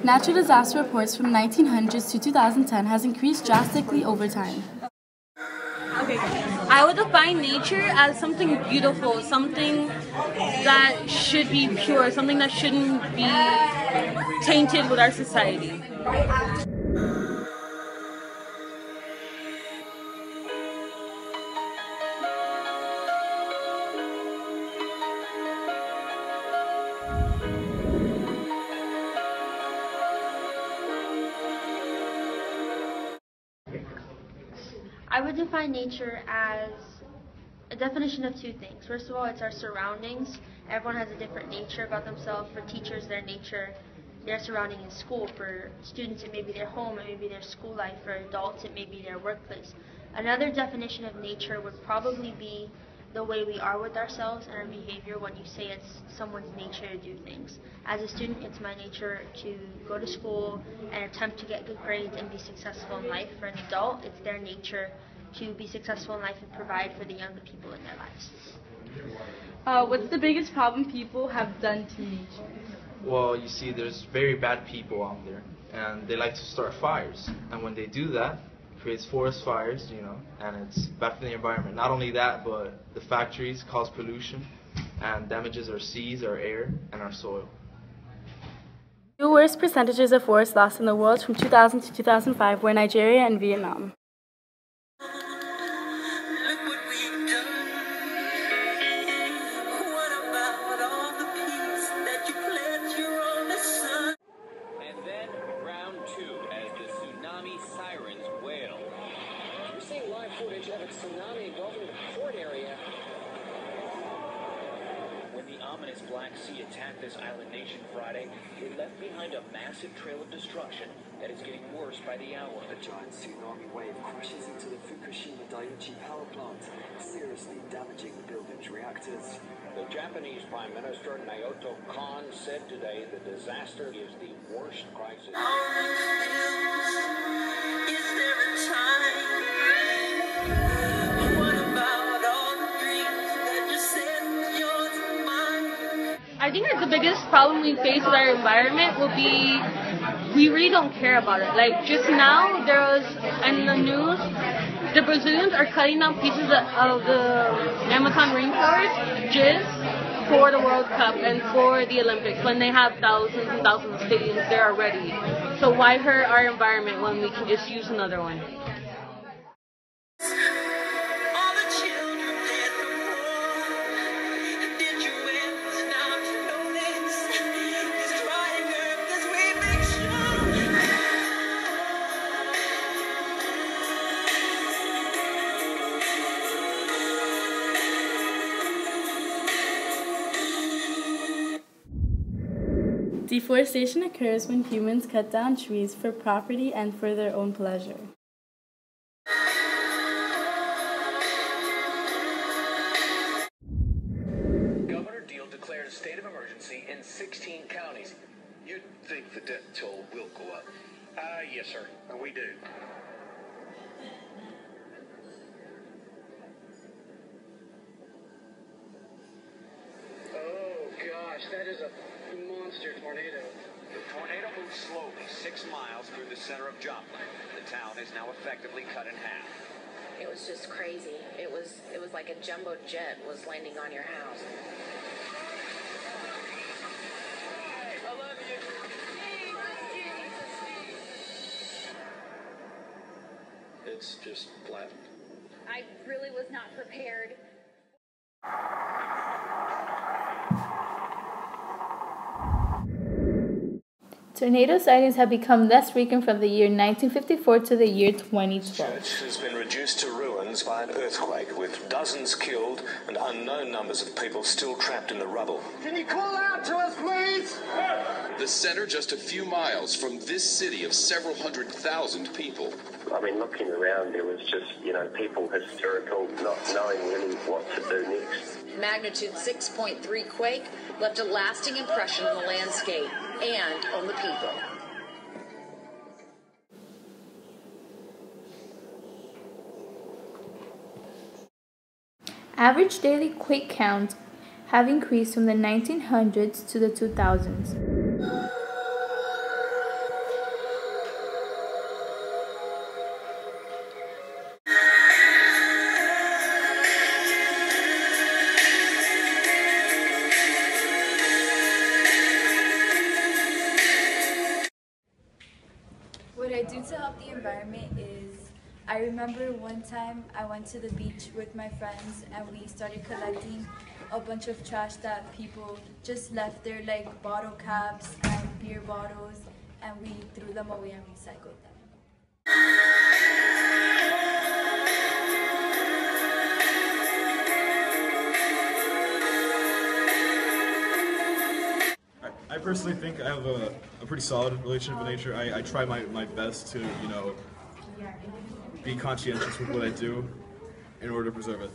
Natural disaster reports from 1900s to 2010 has increased drastically over time. Okay, I would define nature as something beautiful, something that should be pure, something that shouldn't be tainted with our society. I would define nature as a definition of two things. First of all, it's our surroundings. Everyone has a different nature about themselves. For teachers, their nature, their surrounding in school. For students, it may be their home, it may be their school life. For adults, it may be their workplace. Another definition of nature would probably be the way we are with ourselves and our behavior when you say it's someone's nature to do things. As a student, it's my nature to go to school and attempt to get good grades and be successful in life. For an adult, it's their nature to be successful in life and provide for the younger people in their lives. What's the biggest problem people have done to nature? Well, you see, there's very bad people out there, and they like to start fires. And when they do that, it creates forest fires, and it's bad for the environment. Not only that, but the factories cause pollution and damages our seas, our air, and our soil. The worst percentages of forest loss in the world from 2000 to 2005 were Nigeria and Vietnam. Footage of a tsunami engulfing the port area. When the ominous Black Sea attacked this island nation Friday, it left behind a massive trail of destruction that is getting worse by the hour. A giant tsunami wave crashes into the Fukushima Daiichi power plant, seriously damaging the building's reactors. The Japanese Prime Minister Naoto Kan said today the disaster is the worst crisis. Is there a time? I think that the biggest problem we face with our environment will be we really don't care about it. Like just now, there was in the news, the Brazilians are cutting down pieces of the Amazon rainforest just for the World Cup and for the Olympics when they have thousands and thousands of stadiums there already. So why hurt our environment when we can just use another one? Deforestation occurs when humans cut down trees for property and for their own pleasure. Governor Deal declared a state of emergency in 16 counties. You'd think the death toll will go up. Yes, sir. We do. Oh, gosh, that is a monster tornado. The tornado moved slowly 6 miles through the center of Joplin. The town is now effectively cut in half. It was just crazy. It was like a jumbo jet was landing on your house. I love you. It's just flat. I really was not prepared. Tornado sightings have become less frequent from the year 1954 to the year 2012. Church has been reduced to ruins by an earthquake, with dozens killed and unknown numbers of people still trapped in the rubble. Can you call out to us, please? The center just a few miles from this city of several 100,000 people. I mean, looking around, there was just, people hysterical, not knowing really what to do next. Magnitude 6.3 quake left a lasting impression on the landscape and on the people. Average daily quake counts have increased from the 1900s to the 2000s. I remember one time I went to the beach with my friends and we started collecting a bunch of trash that people just left there, like bottle caps and beer bottles, and we threw them away and recycled them. I personally think I have a pretty solid relationship with nature. I try my best to, you know, be conscientious with what I do in order to preserve it.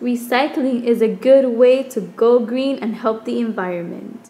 Recycling is a good way to go green and help the environment.